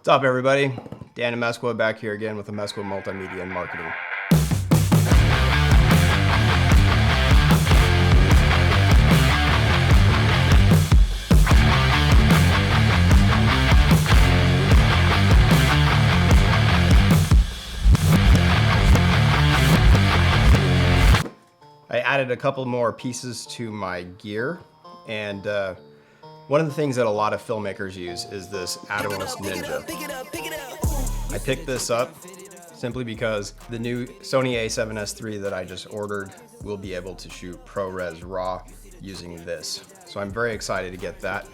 What's up, everybody? Danamezcua back here again with Amezcua Multimedia and Marketing. I added a couple more pieces to my gear, and one of the things that a lot of filmmakers use is this Atomos Ninja. I picked this up simply because the new Sony A7SIII that I just ordered will be able to shoot ProRes RAW using this. So I'm very excited to get that.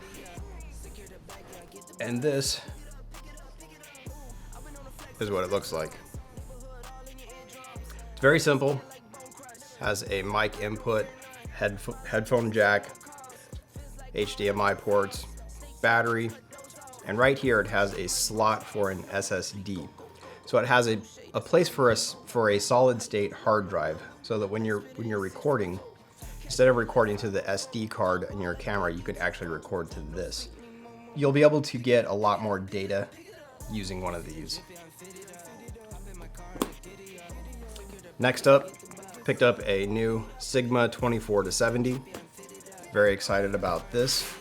And this is what it looks like. It's very simple. Has a mic input, headphone jack, HDMI ports, battery, and right here it has a slot for an SSD. So it has a place for a solid state hard drive, so that when you're recording, instead of recording to the SD card in your camera, you could actually record to this. You'll be able to get a lot more data using one of these. Next up, picked up a new Sigma 24-70. Very excited about this.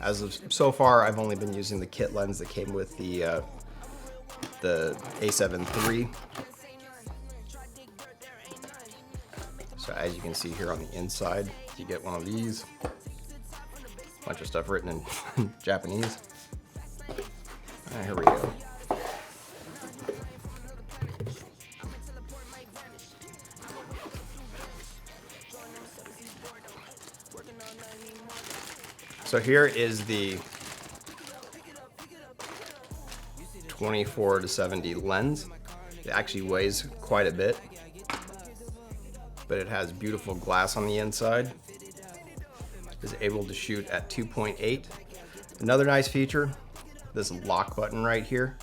As of so far, I've only been using the kit lens that came with the A7 III. So as you can see here on the inside, you get one of these. Bunch of stuff written in Japanese. Here we go. So here is the 24-70 lens. It actually weighs quite a bit, but it has beautiful glass on the inside. It's able to shoot at 2.8. Another nice feature, this lock button right here.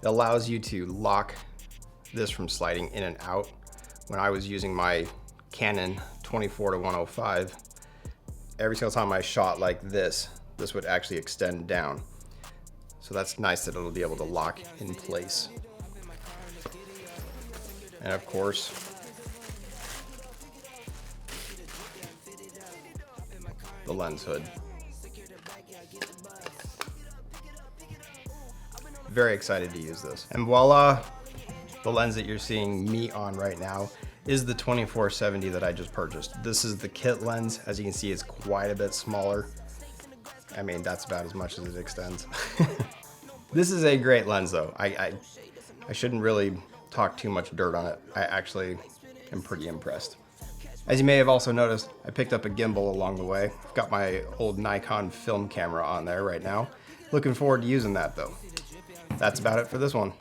It allows you to lock this from sliding in and out. When I was using my Canon 24-105, every single time I shot like this would actually extend down. So that's nice that it'll be able to lock in place. And of course, the lens hood. Very excited to use this. And voila, the lens that you're seeing me on right now is the 24-70 that I just purchased. This is the kit lens. As you can see, it's quite a bit smaller. I mean, that's about as much as it extends. This is a great lens though. I shouldn't really talk too much dirt on it. I actually am pretty impressed. As you may have also noticed, I picked up a gimbal along the way. I've got my old Nikon film camera on there right now. Looking forward to using that though. That's about it for this one.